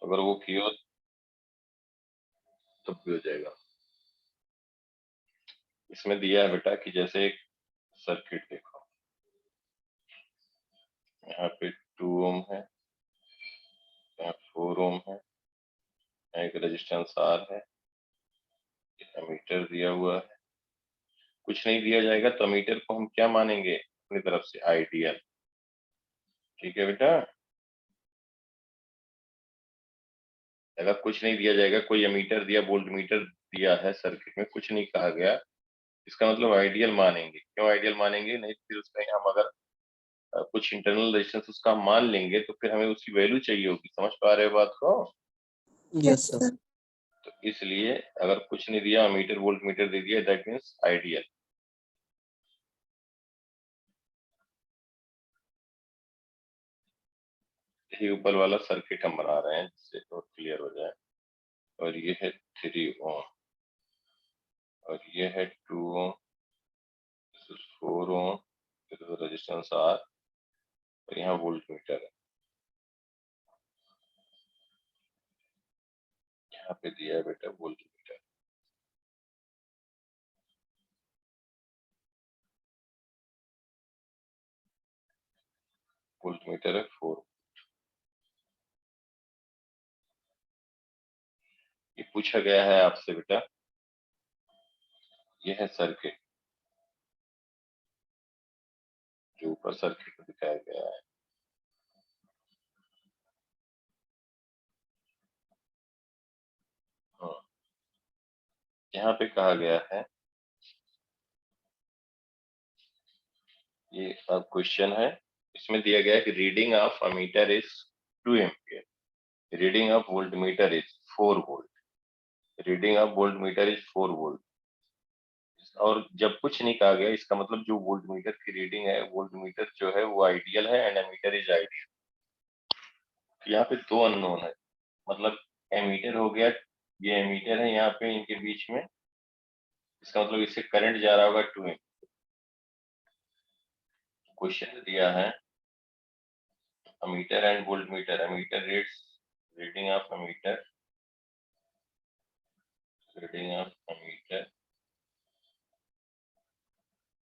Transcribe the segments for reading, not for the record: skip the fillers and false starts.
अगर वो किया तब भी हो जाएगा। इसमें दिया है बेटा कि जैसे एक सर्किट देखो, यहाँ पे 2 ओम है, यहाँ 4 ओम है, यहाँ एक रेजिस्टेंस आर है, एमीटर दिया हुआ है। कुछ नहीं दिया जाएगा तो एमीटर को हम क्या मानेंगे अपनी तरफ से? आइडियल। ठीक है बेटा, अगर कुछ नहीं दिया जाएगा, कोई एमीटर दिया, वोल्ट मीटर दिया है सर्किट में, कुछ नहीं कहा गया, इसका मतलब आइडियल मानेंगे। क्यों आइडियल मानेंगे? नहीं फिर उसमें हम अगर कुछ इंटरनल रेजिस्टेंस उसका मान लेंगे तो फिर हमें उसकी वैल्यू चाहिए होगी। समझ पा रहे हो बात को? Yes sir. तो इसलिए अगर कुछ नहीं दिया, मीटर वोल्ट मीटर दे दिया, दैट मीन्स आइडियल। यही ऊपर वाला सर्किट हम बना रहे हैं जिससे और क्लियर हो जाए। और ये है 3 ओम और ये है 2 ओम, 4 ओम, रेजिस्टेंस आर और यहाँ वोल्ट मीटर है। यहाँ पे दिया है बेटा वोल्ट मीटर। वोल्ट मीटर है 4। ये पूछा गया है आपसे बेटा, ये है सर्किट जो ऊपर सर्किट में दिखाया गया है। हाँ, यहाँ पे कहा गया है, ये अब क्वेश्चन है, इसमें दिया गया है कि reading of ammeter is 2 ampere, reading of volt meter is 4 volt, reading of volt meter is 4 volt. और जब कुछ नहीं कहा गया, इसका मतलब जो वोल्ट मीटर की रीडिंग है, वोल्ट मीटर जो है वो आइडियल है एंड एमीटर इज आइडियल। यहाँ पे 2 अननोन है, मतलब एमीटर हो गया, ये एमीटर है यहाँ पे इनके बीच में, इसका मतलब इससे करंट जा रहा होगा 2 एम्पियर। क्वेश्चन दिया है ammeter and volt metre, ammeter reads, reading of ammeter, reading of ammeter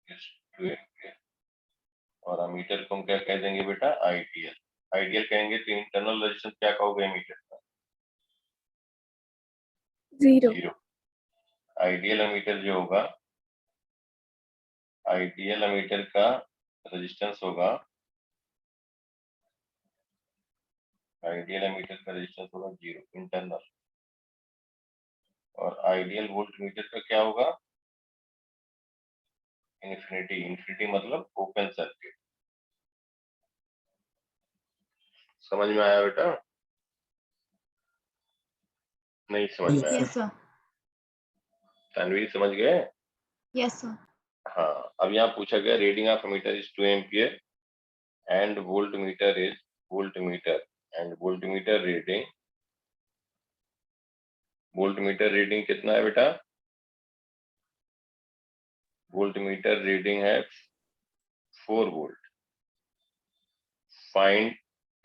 is 2 ampere. और अमीटर को हम क्या कह देंगे बेटा? आइडियल। आइडियल कहेंगे तो इंटरनल रेजिस्टेंस क्या कहोगे अमीटर का? 0। आइडियल अमीटर जो होगा, आइडियल अमीटर का रेजिस्टेंस होगा, आइडियल एमीटर का रेजिस्टेंस होगा 0 इंटरनल। और आइडियल वोल्ट मीटर का क्या होगा? इन्फिनिटी। इन्फिनिटी मतलब ओपन सर्किट। समझ में आया बेटा? नहीं समझ में आया? Yes sir. तनवीर समझ गए? Yes sir. हाँ, अब यहाँ पूछा गया reading of meter is 2 ampere and volt meter is, volt meter and volt meter reading, volt meter reading कितना है बेटा? वोल्ट मीटर रीडिंग है 4 volt. Find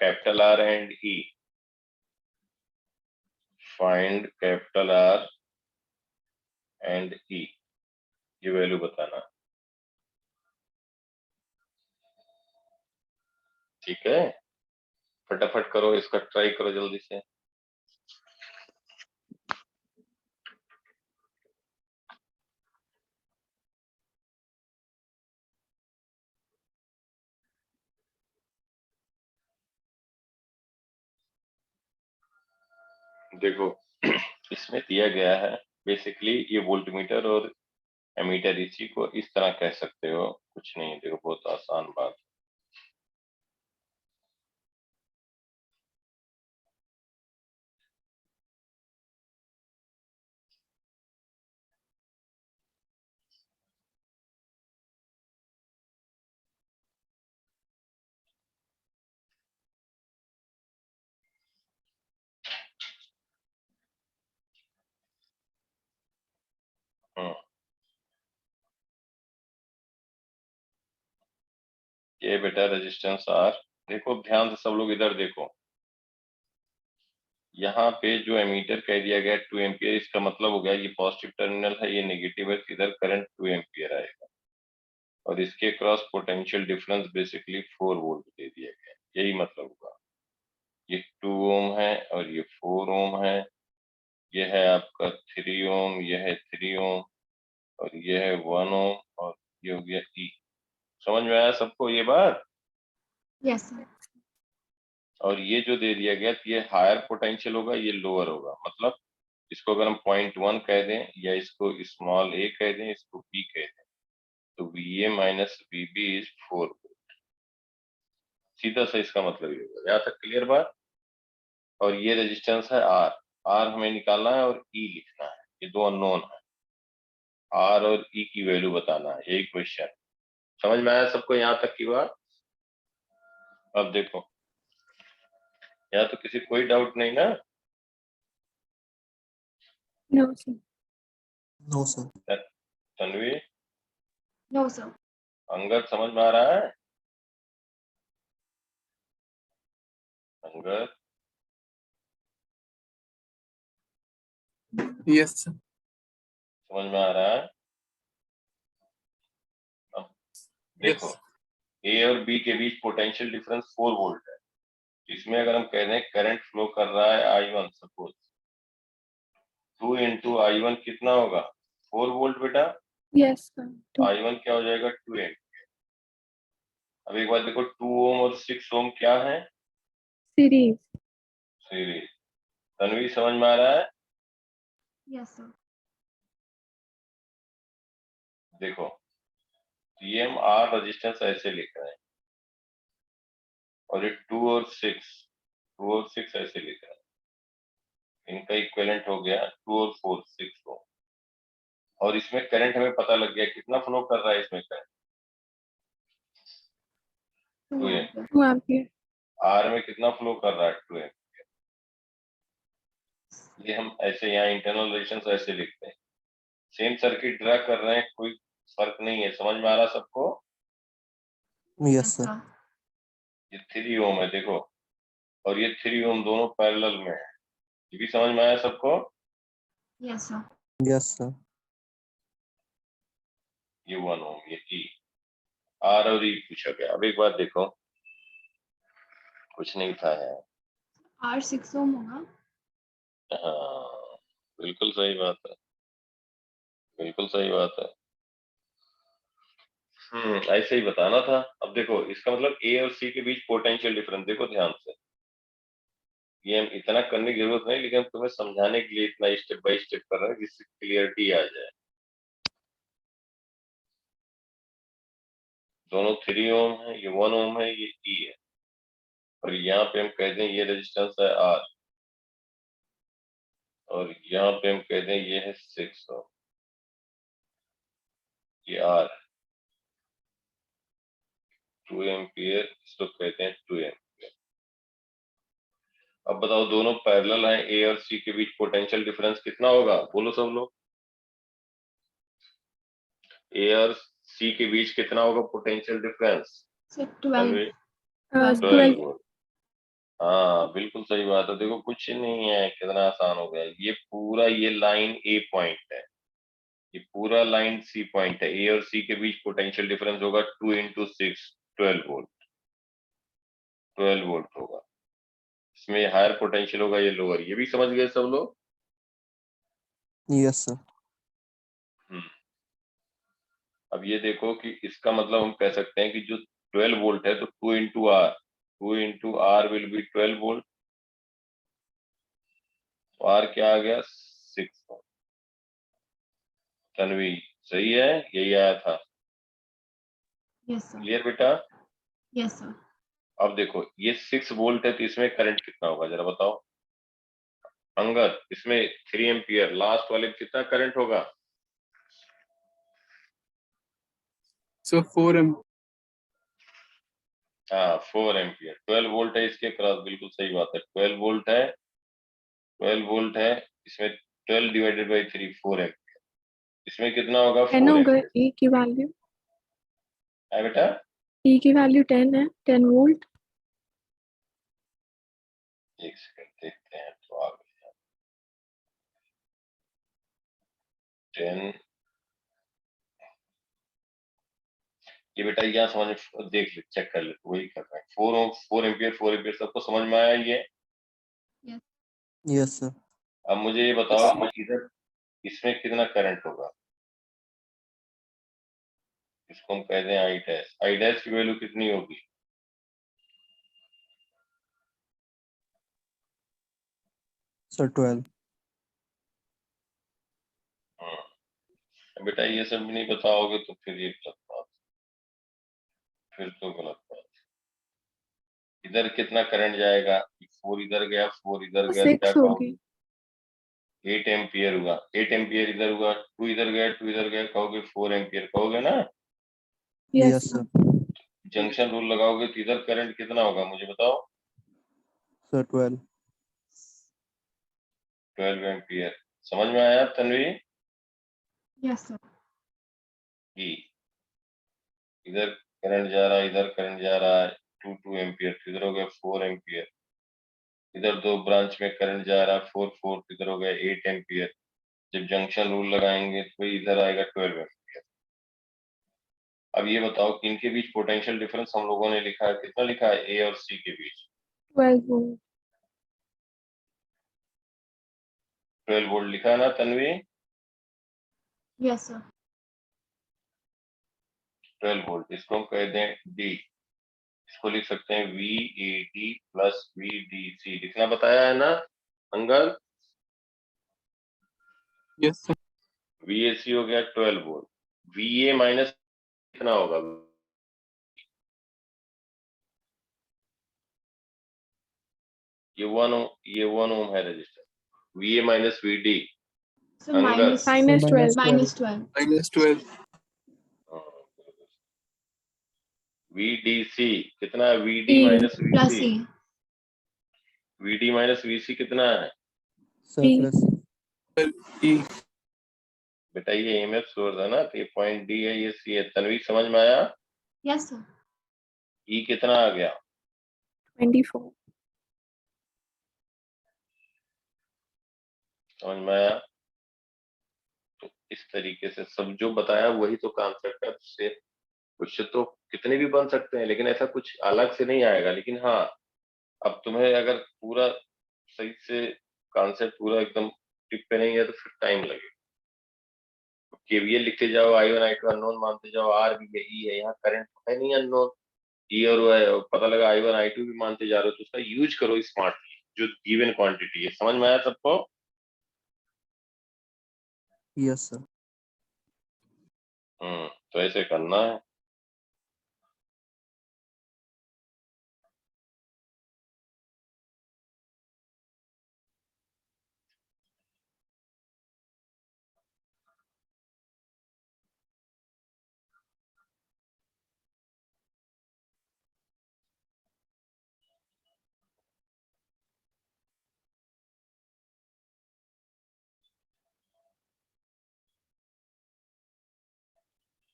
capital R and E, find capital R and E, ये value बताना। ठीक है, फटाफट करो, इसका ट्राई करो जल्दी से। देखो इसमें दिया गया है, बेसिकली ये वोल्टमीटर और एमीटर, इसी को इस तरह कह सकते हो, कुछ नहीं। देखो बहुत आसान बात। ये बेटा रेजिस्टेंस आर, देखो ध्यान से सब लोग इधर देखो, यहाँ पे जो एमीटर कह दिया गया 2 एम्पियर, इसका मतलब हो गया ये पॉजिटिव टर्मिनल है, ये नेगेटिव है, इधर करंट 2 एम्पियर आएगा और इसके cross potential difference basically 4 volt दे दिया गया, यही मतलब होगा। ये 2 ओम है और ये 4 ओम है, ये है आपका 3 ओम, ये है 3 ओम और ये है 1 ओम और ये हो गया ई। समझ में आया सबको ये बात? Yes, sir. और ये जो दे दिया गया ये हायर पोटेंशियल होगा, ये लोअर होगा, मतलब इसको अगर हम 0.1 कह दें या इसको स्मॉल ए कह दें, इसको बी कह दें, तो VA minus VB is 4 volt. सीधा सा इसका मतलब ये होगा। यहाँ तक क्लियर बात? और ये रेजिस्टेंस है R, R हमें निकालना है और E लिखना है, ये दो अननोन है, R और E की वैल्यू बताना है, यही क्वेश्चन। समझ में आया सबको यहाँ तक की बात? अब देखो यहाँ तो किसी कोई डाउट नहीं ना? No, sir. No, sir. Tanvi, No, sir. Angad समझ में आ रहा है? Angad Yes, sir. समझ में आ रहा है? अब देखो A और B के बीच पोटेंशियल डिफरेंस 4 वोल्ट है, इसमें अगर हम कह रहे हैं करंट फ्लो कर रहा है I1, सपोज 2 इंटू I1 कितना होगा? 4 वोल्ट बेटा। Yes, sir. I1 क्या हो जाएगा? 2 एम्पियर। अब एक बात देखो, 2 ओम और 6 ओम क्या है? Series. सीरीज। तन्वी समझ में आ रहा है? Yes, sir. देखो ये हम R रेजिस्टेंस ऐसे लिख रहे हैं और ये 2 और 6 ऐसे लिख रहे हैं, इनका इक्विवेलेंट हो गया 2 और 4 6 ओम। और इसमें करंट हमें पता लग गया कितना फ्लो कर रहा है इसमें करंट? 2 एम्पियर। 2 ampere. R में कितना फ्लो कर रहा है? 2 एम्पियर। ये हम ऐसे यहाँ इंटरनल रेजिस्टेंस ऐसे लिखते हैं, सेम सर्किट ड्रा कर रहे हैं, कोई फर्क नहीं है। समझ में आ रहा सबको? Yes, sir. ये 3 ओम है देखो, और ये 3 ओम दोनों पैरेलल में है, ये भी समझ में आया सबको? Yes, sir. Yes, sir. ये 1 ओम, ये E, R और E पूछा गया। अब एक बात देखो, कुछ नहीं था यार। R 6 ohm होगा. हाँ बिल्कुल सही बात है, बिल्कुल सही बात है। ऐसे ही बताना था। अब देखो इसका मतलब A और C के बीच पोटेंशियल डिफरेंस देखो ध्यान से, ये हम इतना करने की जरूरत नहीं, लेकिन तुम्हें समझाने के लिए इतना स्टेप बाय स्टेप कर रहे हैं जिससे क्लियरिटी आ जाए। दोनों 3 ओम है, ये 1 ओम है, ये E है, और यहाँ पे हम कह दें ये रेजिस्टेंस है R, और यहाँ पे हम कह दें ये है 6 ओम, ये R 2 एम्पियर, इसको कहते हैं 2 एम्पियर। अब बताओ दोनों पैरेलल हैं, A और C के बीच पोटेंशियल डिफरेंस कितना होगा? बोलो सब लोग, A और C के बीच कितना होगा पोटेंशियल डिफरेंस? So 12. 12 वोल्ट। हाँ बिल्कुल सही बात है। देखो कुछ नहीं है, कितना आसान हो गया। ये पूरा ये लाइन A पॉइंट है, ये पूरा लाइन C पॉइंट है, A और C के बीच पोटेंशियल डिफरेंस होगा 2 इंटू 6 12 वोल्ट, 12 वोल्ट होगा। इसमें हायर पोटेंशियल होगा, ये लोअर। ये भी समझ गए सब लोग? Yes, sir. अब ये देखो कि इसका मतलब हम कह सकते हैं कि जो 12 वोल्ट है तो 2 into R, 2 into R will be 12 volt, तो आर क्या आ गया? 6। तन्वी सही है, यही आया था। Yes, sir. क्लियर बेटा? Yes, sir. अब देखो ये 6 वोल्ट है तो इसमें करंट कितना होगा जरा बताओ अंगद? इसमें 3 एम्पियर लास्ट वाले में कितना करंट होगा? So 4 हाँ 4 एम्पियर। 12 वोल्ट है इसके क्रॉस, बिल्कुल सही बात है। 12 वोल्ट है, 12 वोल्ट है, इसमें 12 डिवाइडेड बाई 3 4 एम्पियर, इसमें कितना होगा? 10 4 होगा. एम्पियर E की वैल्यू. है बेटा। E की वैल्यू 10 है, 10 वोल्ट. एक सेकंड देखते हैं तो आ 10 ये बेटा यहाँ समझ देख ले, चेक कर ले, तो वही कर रहा है। 4 एम्पियर सबको समझ में आया ये? Yes, sir. अब मुझे ये बताओ कि इधर इसमें कितना करंट होगा? इसको हम कहते हैं आई डैश। आई डैश की वैल्यू कितनी होगी? Sir, 12. बेटा ये सब भी नहीं बताओगे तो फिर ये गलत बात, फिर तो गलत बात। इधर कितना करंट जाएगा? 4 इधर गया, 4 इधर गया, क्या 6 होगी। कहोगे? 8 एम्पियर हुआ। 8 एम्पियर इधर हुआ, 2 इधर गया, 2 इधर गया, कहोगे 4 एम्पियर कहोगे ना? Yes, sir. जंक्शन रूल लगाओगे तो इधर करंट कितना होगा मुझे बताओ? Sir, 12. 12 एम्पियर। समझ में आया तन्वी? Yes sir. जी। इधर करंट जा रहा है, इधर करंट जा रहा है 2 एम्पियर, इधर हो गया 4 एम्पियर। इधर 2 ब्रांच में करंट जा रहा है 4 इधर हो गया 8 एम्पियर। जब जंक्शन रूल लगाएंगे तो इधर आएगा 12 एम्पियर। अब ये बताओ कि इनके बीच पोटेंशियल डिफरेंस हम लोगों ने लिखा है, कितना लिखा है ए और सी के बीच? 12 वोल्ट। 12 वोल्ट लिखा है ना तन्वी? Yes sir. 12 वोल्ट, इसको हम कह दें डी। इसको लिख सकते हैं V A D plus V D C. लिखना बताया है ना Angad? Yes, sir. V A C हो गया 12 वोल्ट। वी ए माइनस कितना होगा? ये 1 ओम है register. V A minus V D. Sir Angad. -12। -12. -12. V D C कितना है? V D E minus V plus C. E। V D minus V C कितना है? Sir, E। plus. E. बेटा ये ईएमएफ सोर्स है ना, तो ये पॉइंट डी है, ये सी है। तन्वी समझ में आया? Yes sir. ई कितना आ गया? 24। समझ में आया? तो इस तरीके से सब जो बताया वही तो कॉन्सेप्ट है। उससे क्वेश्चन तो कितने भी बन सकते हैं, लेकिन ऐसा कुछ अलग से नहीं आएगा। लेकिन हाँ, अब तुम्हें अगर पूरा सही से कॉन्सेप्ट पूरा एकदम टिक पे नहीं है तो फिर टाइम लगेगा। केवीएल लिखते जाओ, I one I two unknown मानते जाओ, आर भी है, ई है, यहाँ करंट है नहीं अननोन, ई और वो है, पता लगा आई वन आई टू भी मानते जा रहे हो, तो उसका यूज करो स्मार्टली जो गिवन क्वांटिटी है। समझ में आया सबको? Yes, sir. तो ऐसे करना है।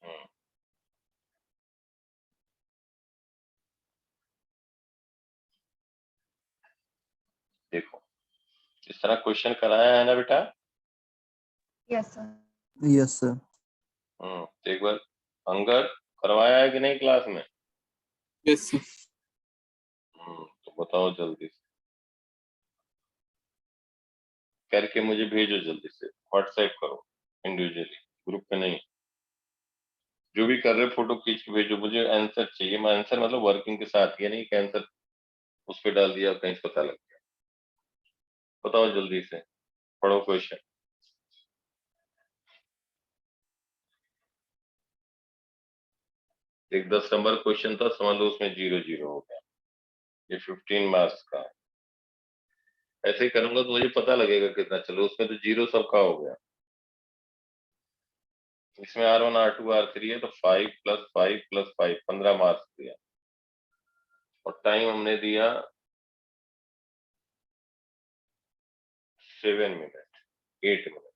हम्म, देखो इस तरह क्वेश्चन कराया है ना बेटा? Yes sir. Yes, sir. तो एक बार अंगद करवाया है कि नहीं क्लास में? Yes, sir. तो बताओ जल्दी से करके मुझे भेजो, जल्दी से व्हाट्सएप करो इंडिविजुअली, ग्रुप पे नहीं। जो भी कर रहे हो फोटो खींच के भेजो, मुझे आंसर चाहिए। मैं आंसर मतलब वर्किंग के साथ, ये नहीं कि आंसर उस पे डाल दिया कहीं से पता लग गया। बताओ जल्दी से, पढ़ो क्वेश्चन। एक 10 नंबर क्वेश्चन था, समझ लो उसमें 0 0 हो गया। ये 15 मार्क्स का है। ऐसे ही करूंगा तो मुझे पता लगेगा कितना। चलो उसमें तो 0 सबका हो गया। इसमें R1 R2 R3 है, तो 5 + 5 + 5 15 मार्क्स दिया। और टाइम हमने दिया 7 मिनट 8 मिनट।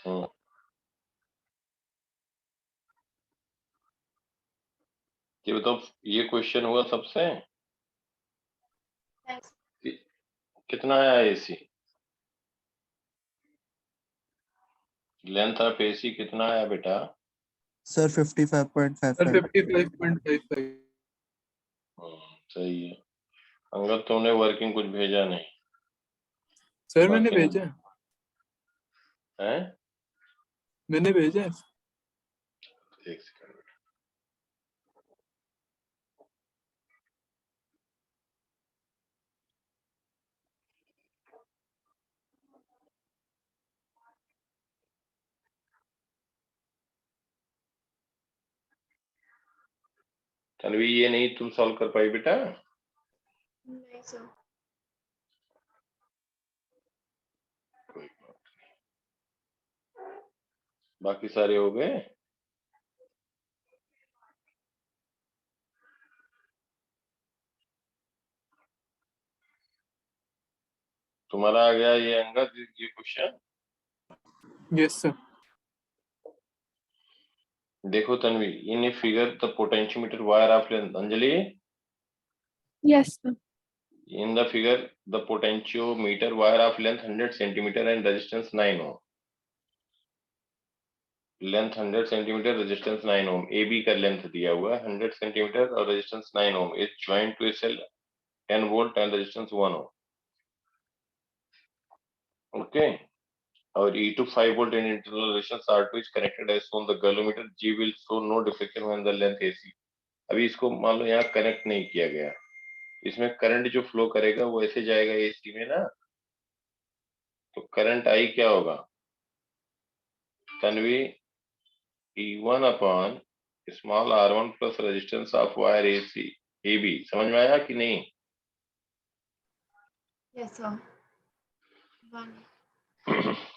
हम्म, ये बताओ, ये क्वेश्चन हुआ सबसे? Yes. कितना आया एसी? लेंथ ऑफ एसी कितना आया बेटा? सर 55.55 सर 55.55 सही है। अंगद तुमने वर्किंग कुछ भेजा नहीं सर मैंने बाकी भेजा है? मैंने भेजा है। एक सेकंड। तन्वी, ये नहीं तुम सॉल्व कर पाई बेटा? नहीं सर। कोई बात नहीं। बाकी सारे हो गए? तुम्हारा आ गया ये अंगद, ये क्वेश्चन? Yes sir. देखो Tanvi, in a figure the potentiometer wire of length, Anjali, Yes sir. in the figure the potentiometer wire of length 100 centimeter and resistance 9 ohm, length 100 centimetre, resistance 9 ohm, A B का length दिया हुआ है 100 centimetre और resistance 9 ohm, is joint to a cell 10 volt and resistance 1 ohm. Okay, और E2 5 volt and internal resistance R2 is connected as shown. The galvanometer G will show no deflection when the length AC. अभी इसको मान लो यहाँ connect नहीं किया गया, इसमें current जो फ्लो करेगा वो ऐसे जाएगा AC में ना, तो करंट आई क्या होगा Tanvi? E1 upon small R1 plus resistance of wire AC AB। समझ में आया कि नहीं? Yes sir. 1.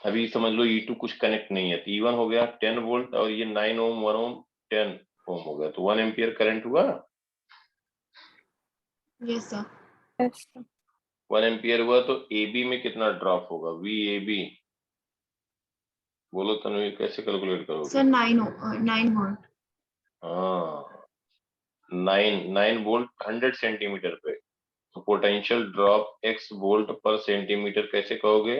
अभी समझ लो E2 कुछ कनेक्ट नहीं है, तो E1 हो गया 10 वोल्ट और ये 9 ओम 1 ओम 10 ओम हो गया, तो 1 एम्पियर करंट हुआ। Yes sir. Yes sir. 1 ampere हुआ तो AB में कितना ड्रॉप होगा? VAB बोलो तन्वी, कैसे कैलकुलेट करोगे? Sir 9 volt. हाँ, 9 वोल्ट 100 सेंटीमीटर पे, तो पोटेंशियल ड्रॉप x वोल्ट पर सेंटीमीटर कैसे कहोगे?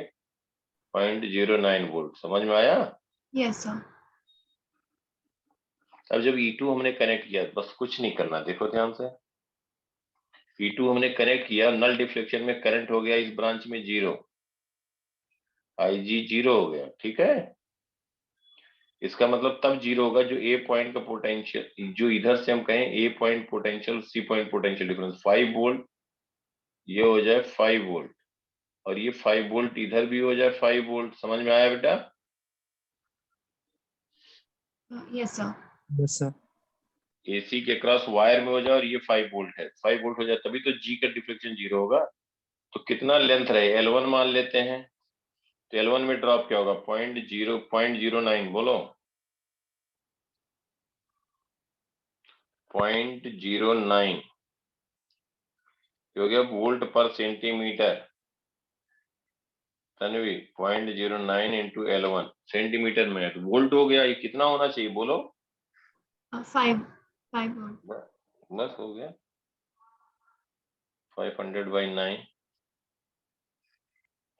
0.09 वोल्ट। समझ में आया? Yes sir. अब जब E2 हमने कनेक्ट किया, बस कुछ नहीं करना, देखो ध्यान से। E2 हमने कनेक्ट किया, नल डिफ्लेक्शन में करंट हो गया इस ब्रांच में 0, IG 0 हो गया, ठीक है। इसका मतलब तब 0 होगा जो A पॉइंट का पोटेंशियल, जो इधर से हम कहें A point potential C point potential difference 5 volt, ये हो जाए 5 वोल्ट, और ये 5 वोल्ट इधर भी हो जाए 5 वोल्ट। समझ में आया बेटा? Yes sir. Yes sir. AC के क्रॉस वायर में हो जाए और ये 5 वोल्ट है, 5 वोल्ट हो जाए तभी तो G का डिफ्लेक्शन 0 होगा। तो कितना लेंथ रहे? L1 मान लेते हैं, तो L1 में ड्रॉप क्या होगा? 0.09 बोलो, 0.09 हो गया वोल्ट पर centimetre. Tanvi 0.09 into L1 centimetre minute, volt हो गया, ये कितना होना चाहिए बोलो? 5 volt. बस हो गया 500/9।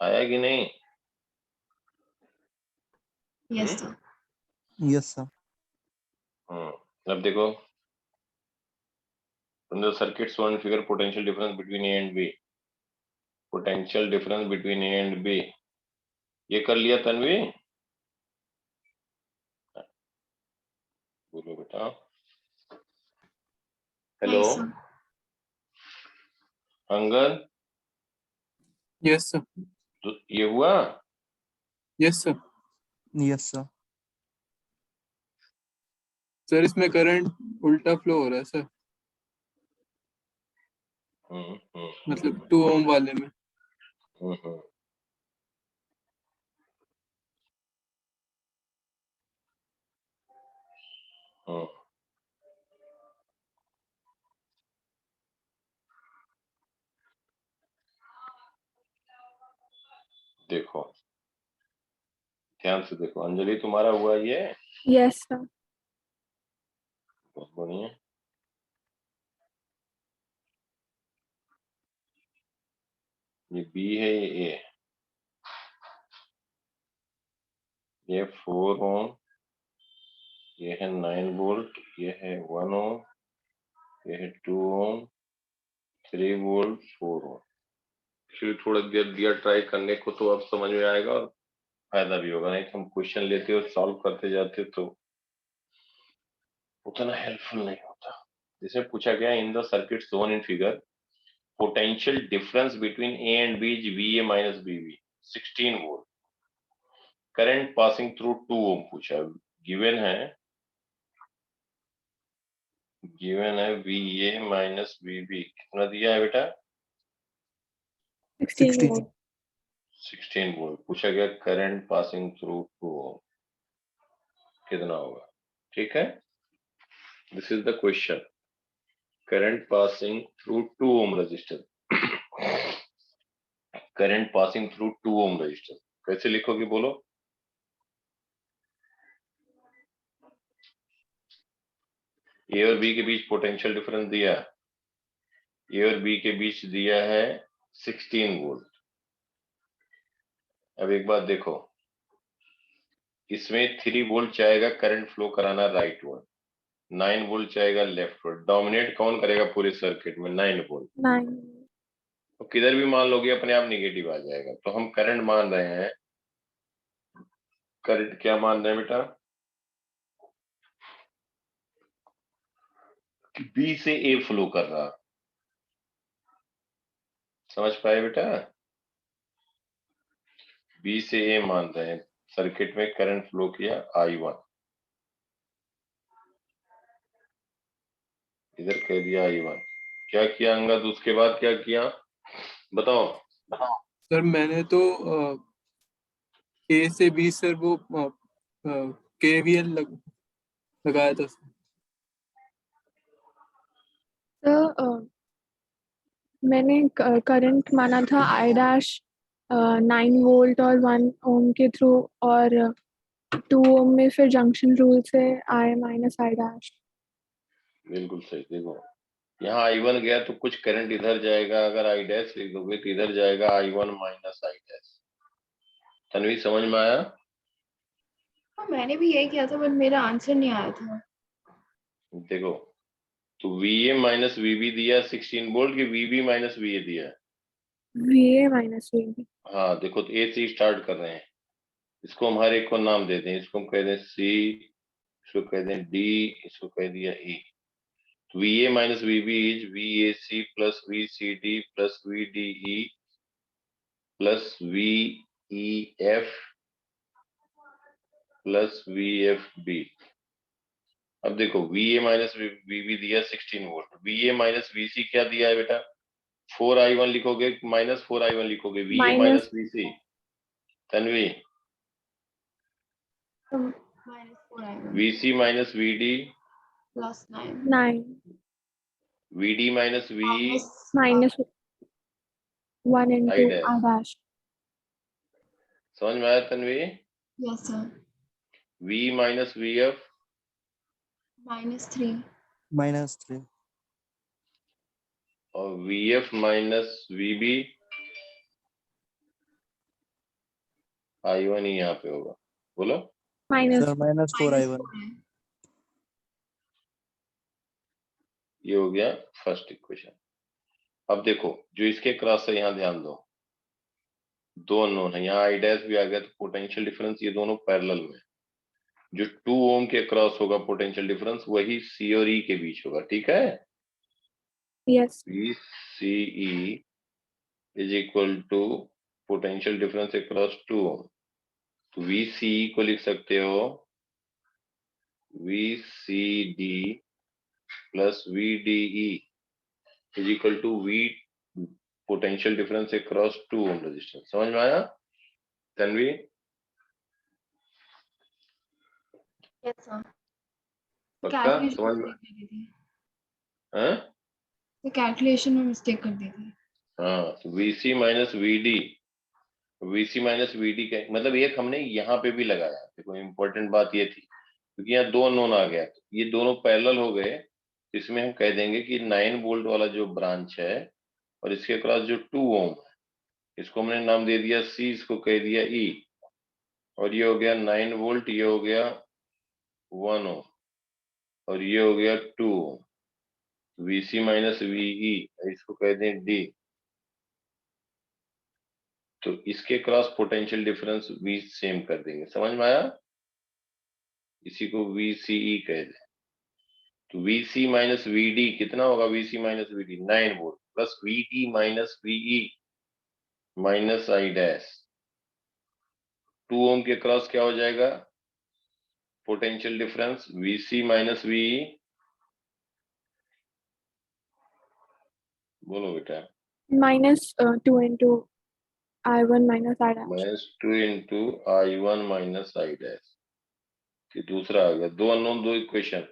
आया कि नहीं? Yes sir. Yes sir. अब देखो, in the circuit shown figure, potential difference between A and B, potential difference between A and B, ये कर लिया तन्वी? बोलो बेटा। Hello Yes sir. Angad, yes sir. तो ये हुआ? Yes sir. Yes sir. Sir इसमें करंट उल्टा फ्लो हो रहा है सर, मतलब 2 ओम वाले में। हम्म। हम्म, देखो ध्यान से देखो अंजलि, तुम्हारा हुआ ये? Yes, sir. बहुत बढ़िया। ये बी है, ये ए है। ये 4 ओम, ये है 9 वोल्ट, ये है 1 ओम, ये है 2 ओम, 3 वोल्ट, 4 ओम। एक्चुअली थोड़ा देर दिया ट्राई करने को तो अब समझ में आएगा और फायदा भी होगा, नहीं तो हम क्वेश्चन लेते और सॉल्व करते जाते तो उतना हेल्पफुल नहीं होता। जैसे पूछा गया in the circuit shown in figure potential difference between A and B is VA minus VB 16 volt, current passing through 2 ओम पूछा, गिवन है VA माइनस VB कितना दिया है बेटा? 16 16 volt. 16 वोल्ट। पूछा गया करंट पासिंग थ्रू 2 ओम कितना होगा? ठीक है, this is the question. Current passing through 2 ohm resistor, current passing through 2 ohm resistor कैसे लिखोगे बोलो? ए और बी के बीच पोटेंशियल डिफरेंस दिया, ए और बी के बीच दिया है 16 वोल्ट। अब एक बात देखो, इसमें 3 वोल्ट चाहेगा करंट फ्लो कराना राइट वर्ड, 9 वोल्ट चाहेगा लेफ्ट वर्ड। डोमिनेट कौन करेगा पूरे सर्किट में? 9 वोल्ट। 9. तो किधर भी मान लोगे अपने आप निगेटिव आ जाएगा। तो हम करंट मान रहे हैं, करंट क्या मान रहे हैं बेटा? कि बी से ए फ्लो कर रहा, समझ पाए बेटा? बी से ए मान रहे हैं, सर्किट में करंट फ्लो किया I1, इधर कह दिया I1। क्या किया अंगद, उसके बाद क्या किया बताओ? सर मैंने तो ए से बी सर वो KVL लगाया था सर। तो मैंने करंट माना था I dash 9 वोल्ट और 1 ओम के थ्रू, और 2 ओम में फिर जंक्शन रूल से I minus I dash. बिल्कुल सही। देखो यहाँ I1 गया तो कुछ करंट इधर जाएगा, अगर I डैश लिख दोगे तो इधर जाएगा I1 minus I dash. Tanvi समझ में आया? हाँ, मैंने भी यही किया था बट मेरा आंसर नहीं आया था। देखो तो VA माइनस VB दिया 16 वोल्ट की VB माइनस VA दिया है। VA minus VB. हाँ देखो, तो A से स्टार्ट कर रहे हैं, इसको हम हर एक को नाम देते हैं, इसको हम कह दें C, इसको कह दें D, इसको कह दिया E। तो VA minus VB is VAC plus VCD plus VDE plus VEF plus VFB। अब देखो VA माइनस VB दिया 16 वोल्ट, VA माइनस VC क्या दिया है बेटा? 4I1 लिखोगे माइनस 4I1 लिखोगे, VA minus VC। Tanvi -4I1 VC minus VD plus 9 9 VD minus VE minus 1 into I dash। I dash. समझ में आया Tanvi? Yes sir. V minus VF -3 -3 और VF माइनस VB, I1 ही यहाँ पे होगा, बोलो। Minus सर -4I1 ये हो गया फर्स्ट इक्वेशन। अब देखो जो इसके क्रॉस है, यहाँ ध्यान दो, दो अननोन है, यहाँ I डैश भी आ गया, तो पोटेंशियल डिफरेंस ये दोनों पैरेलल में, जो 2 ओम के क्रॉस होगा पोटेंशियल डिफरेंस वही C और E के बीच होगा, ठीक है? yes. VCE is equal to potential difference across 2 ohm. तो VCE को लिख सकते हो VCD plus VDE is equal to V potential difference across 2 ohm resistance. समझ में आया तन्वी? Yes sir. पक्का समझ में? हाँ कैलकुलेशन में मिस्टेक कर दी थी। हाँ, तो VC minus VD VC minus VD का मतलब एक हमने यहाँ पे भी लगाया। देखो इंपॉर्टेंट बात ये थी क्योंकि यहाँ दो अननोन आ गया, तो ये दोनों पैरेलल हो गए, तो इसमें हम कह देंगे कि 9 वोल्ट वाला जो ब्रांच है और इसके क्रॉस जो 2 ओम है, इसको हमने नाम दे दिया C, इसको कह दिया E, और ये हो गया 9 वोल्ट, ये हो गया 1 ओम और ये हो गया 2 ओम। VC माइनस VE इसको कह दें D, तो इसके cross potential difference V same कर देंगे। समझ में आया? इसी को VCE कह दें। तो VC माइनस VD कितना होगा? VC minus VD 9 volt plus VD minus VE minus I dash, 2 ओम के क्रॉस क्या हो जाएगा? Potential difference VC minus VE, बोलो बेटा। -2 into I1 minus I dash. -2 into I1 minus I dash. कि दूसरा आ गया, दो अननोन दो इक्वेशन,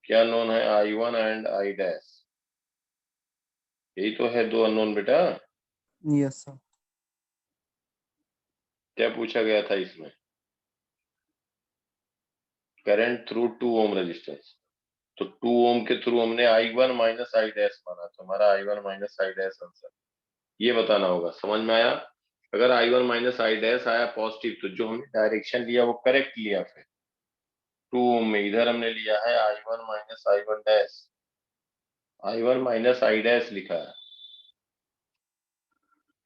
क्या नोन है? I1 एंड I डैश, यही तो है दो अननोन बेटा। Yes, sir. क्या पूछा गया था इसमें? करंट थ्रू 2 ओम रेजिस्टेंस, तो 2 ओम के थ्रू हमने I1 माइनस I डैश माना, तो हमारा I1 minus I dash answer ये बताना होगा। समझ में आया? अगर I1 माइनस I डैश आया पॉजिटिव, तो जो हमने डायरेक्शन लिया वो करेक्ट लिया। फिर 2 ओम में इधर हमने लिया है I1 minus I1 dash, I1 minus I dash लिखा है।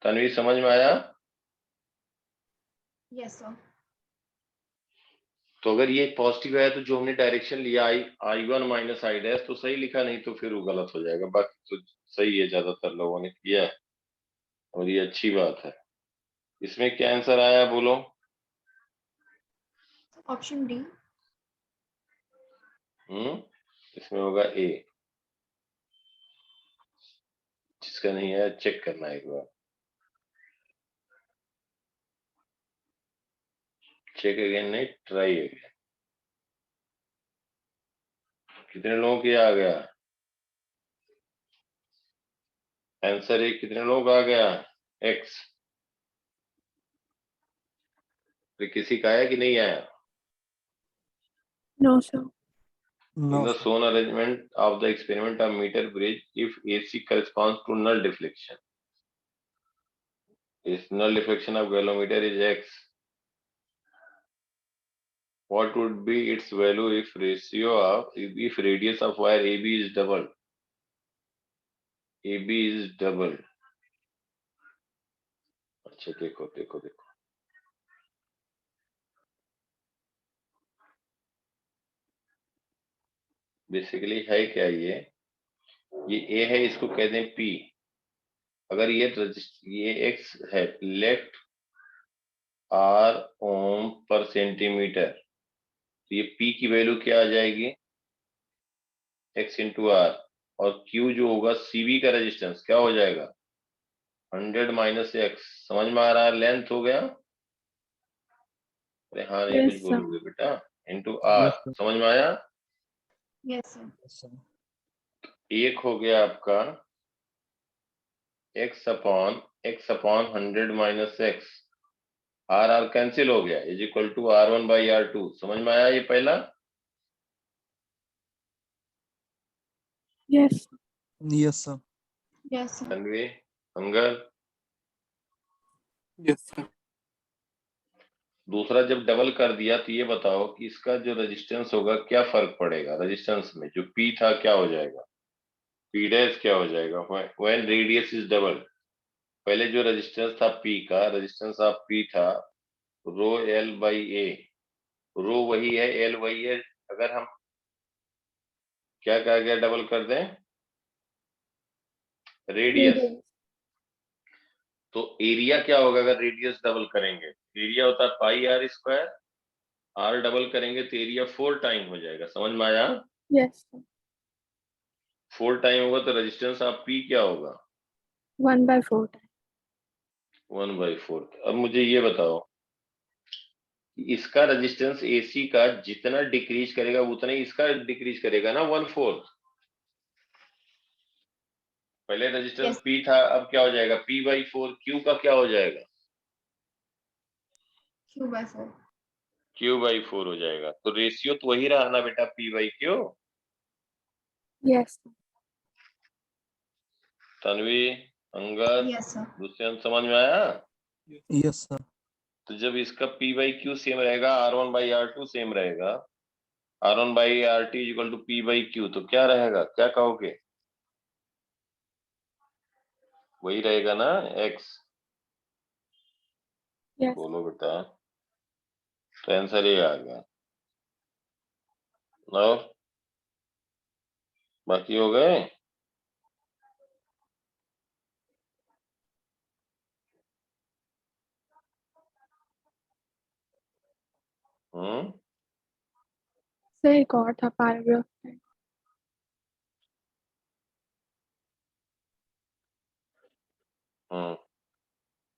तन्वी समझ में आया? Yes sir. तो अगर ये पॉजिटिव है तो जो हमने डायरेक्शन लिया I1 माइनस I डैश तो सही लिखा, नहीं तो फिर वो गलत हो जाएगा। बाकी तो सही है, ज्यादातर लोगों ने किया है और ये अच्छी बात है। इसमें क्या आंसर आया बोलो? Option D. इसमें होगा ए। जिसका नहीं है चेक करना एक बार, चेक अगेन नहीं, ट्राई अगेन। कितने लोगों के आ गया आंसर? एक कितने लोग आ गया? एक्स। तो किसी का आया कि नहीं आया? No, sir. No, In the sir. shown arrangement of the experiment of meter bridge, if AC corresponds to null deflection, if null deflection of galvanometer is x, what would be its value if ratio of if radius of wire AB is doubled? AB is doubled. अच्छा देखो देखो देखो, basically है क्या ये A है, इसको कह दें P। अगर ये x है, लेफ्ट R ओम पर सेंटीमीटर, तो ये P की वैल्यू क्या आ जाएगी? x इंटू R, और Q जो होगा CV का रेजिस्टेंस क्या हो जाएगा? 100 माइनस x। समझ में आ रहा है? लेंथ हो गया। अरे हाँ नहीं Yes, कुछ sir. बोलोगे बेटा, इंटू R। Yes, sir. समझ में आया? Yes sir. Yes, sir. एक हो गया आपका x upon 100 minus x, R cancel हो गया, is equal to R1 by R2। समझ में आया ये पहला? Yes. Yes, sir. Yes sir. Tanvi, Angad, Yes, sir. दूसरा जब डबल कर दिया तो ये बताओ कि इसका जो रेजिस्टेंस होगा क्या फर्क पड़ेगा? रेजिस्टेंस में जो P था क्या हो जाएगा? P डैश क्या हो जाएगा व्हेन रेडियस इज डबल? पहले जो रेजिस्टेंस था P का, रेजिस्टेंस ऑफ P था रो L बाई A, रो वही है, L वही है। अगर हम क्या कहा गया डबल कर दें? रेडियस। Radius. तो एरिया क्या होगा अगर रेडियस डबल करेंगे? एरिया होता है पाई R स्क्वायर, R डबल करेंगे तो एरिया 4 टाइम हो जाएगा। समझ में आया? Yes, sir. 4 टाइम होगा तो रेजिस्टेंस ऑफ P क्या होगा? 1/4 time. 1/4। अब मुझे ये बताओ कि इसका रेजिस्टेंस AC का जितना डिक्रीज करेगा उतना ही इसका डिक्रीज करेगा ना, 1/4। पहले रेजिस्टेंस Yes. P था, अब क्या हो जाएगा? P/4। Q का क्या हो जाएगा? Q by 4। Q/4 हो जाएगा। तो रेशियो तो वही रहा ना बेटा, P/Q। Yes Tanvi, Angad, yes sir. Dushyant, समझ में आया? Yes sir. तो जब इसका P/Q सेम रहेगा, R1/R2 सेम रहेगा, R1/RT इक्वल टू P/Q, तो क्या रहेगा, क्या कहोगे? वही रहेगा ना, X। यस बोलो बेटा। तो आंसर ये आ गया। और बाकी हो गए? हम्म। सर एक और था पैराग्राफ।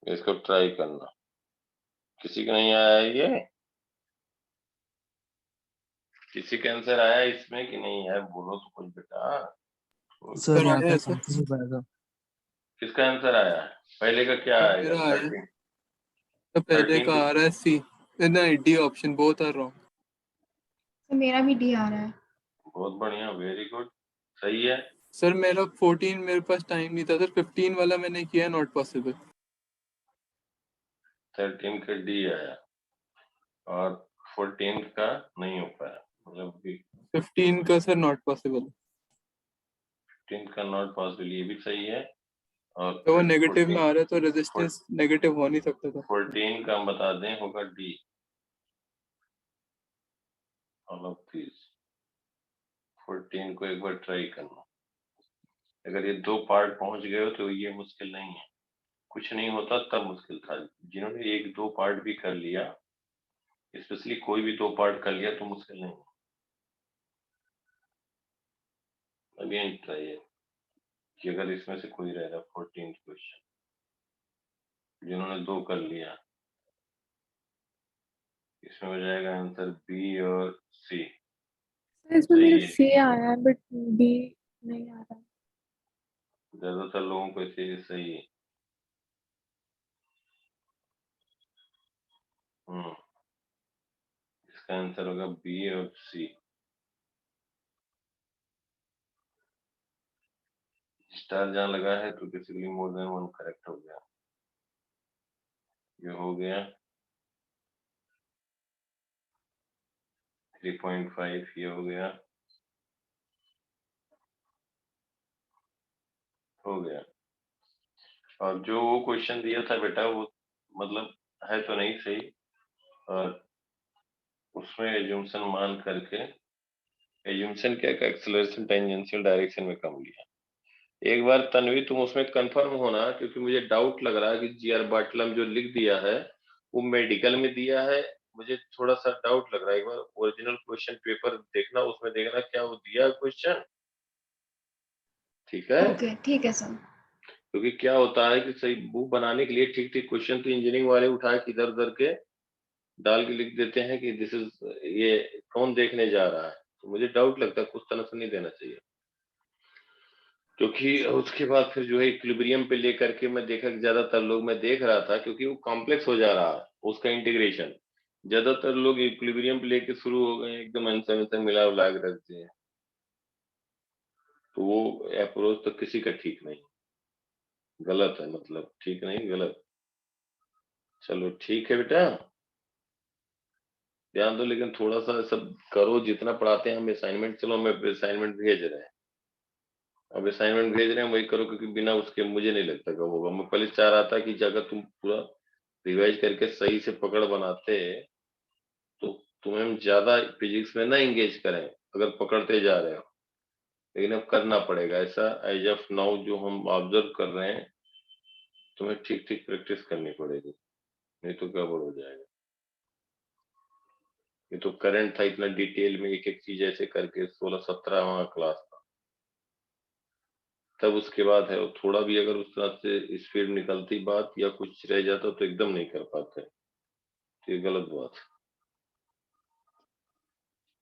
इसको ट्राई करना। किसी का नहीं आया ये? किसी का आंसर आया इसमें कि नहीं है? बोलो तो कुछ बेटा। सर यहाँ आया पे है सर। कंफ्यूज आएगा। किसका आंसर आया है? पहले का क्या सर आएगा? मेरा आया। 13। तो पहले 13 का आ रहा है सी, नहीं D option, both are wrong. Sir मेरा भी डी आ रहा है। बहुत बढ़िया, वेरी गुड, सही है। सर मेरा 14 मेरे पास टाइम नहीं था सर, 15 वाला मैंने किया, नॉट पॉसिबल। 13 का डी आया और 14 का नहीं हो पाया, मतलब 15 का सर नॉट पॉसिबल। 15 का नॉट पॉसिबल, ये भी सही है। और तो वो फिर नेगेटिव में 14 आ रहा है, तो रेजिस्टेंस नेगेटिव हो नहीं सकता था। 14 का हम बता दें होगा डी, ऑल ऑफ दिस। 14 को एक बार ट्राई करना। अगर ये दो पार्ट पहुंच गए हो तो ये मुश्किल नहीं है। कुछ नहीं होता तब मुश्किल था। जिन्होंने एक दो पार्ट भी कर लिया, स्पेशली कोई भी दो पार्ट कर लिया, तो मुश्किल नहीं है। अगेन ट्राई है कि अगर इसमें से कोई रहेगा 14 क्वेश्चन, जिन्होंने दो कर लिया, इसमें हो जाएगा आंसर बी और सी। सर इसमें सही मेरा है। सी आया है बट बी नहीं आ रहा। ज्यादातर लोगों को इसे सही है। इसका आंसर होगा बी और सी। स्टार जहाँ लगा है तो basically more than one correct हो गया। ये हो गया 3.5, ये हो गया, हो गया। और जो वो क्वेश्चन दिया था बेटा, वो मतलब है तो नहीं सही, और उसमें एज्यूम्पशन मान करके, एज्यूम्पशन क्या का एक्सेलरेशन टेंजेंशियल डायरेक्शन में कम लिया। एक बार तन्वी तुम उसमें कंफर्म होना, क्योंकि मुझे डाउट लग रहा है कि जी आर बाटलम जो लिख दिया है वो मेडिकल में दिया है। मुझे थोड़ा सा डाउट लग रहा है। एक बार ओरिजिनल क्वेश्चन पेपर देखना, उसमें देखना क्या वो दिया क्वेश्चन, ठीक है? ओके ठीक है सर। क्योंकि क्या होता है कि सही बुक बनाने के लिए ठीक ठीक क्वेश्चन तो इंजीनियरिंग वाले उठा के इधर उधर के डाल के लिख देते हैं कि दिस इज, ये कौन देखने जा रहा है। तो मुझे डाउट लगता है कुछ तरह से नहीं देना चाहिए, क्योंकि उसके बाद फिर जो है इक्विलिब्रियम पे लेकर के मैं देखा कि ज्यादातर लोग, मैं देख रहा था क्योंकि वो कॉम्प्लेक्स हो जा रहा है उसका इंटीग्रेशन, ज्यादातर लोग इक्विलिब्रियम पे लेके शुरू हो गए, एकदम आंसर आंसर मिला उला के रखते हैं। तो वो अप्रोच तो किसी का ठीक नहीं, गलत है, मतलब ठीक नहीं, गलत। चलो ठीक है बेटा, ध्यान दो, लेकिन थोड़ा सा सब करो जितना पढ़ाते हैं हम। असाइनमेंट, चलो मैं असाइनमेंट भेज रहे हैं, अब असाइनमेंट भेज रहे हैं, वही करो, क्योंकि बिना उसके मुझे नहीं लगता कब होगा। मैं पहले चाह रहा था कि अगर तुम पूरा रिवाइज करके सही से पकड़ बनाते तो तुम्हें ज्यादा फिजिक्स में ना इंगेज करें, अगर पकड़ते जा रहे हो। लेकिन अब करना पड़ेगा ऐसा, एज ऑफ नाउ जो हम ऑब्जर्व कर रहे हैं, तुम्हें ठीक ठीक प्रैक्टिस करनी पड़ेगी, नहीं तो गड़बड़ हो जाएगा। ये तो करंट था, इतना डिटेल में एक एक चीज ऐसे करके 16-17वां क्लास था। तब उसके बाद है, थोड़ा भी अगर उस तरह से स्पीड निकलती बात या कुछ रह जाता तो एकदम नहीं कर पाते। तो ये गलत बात है।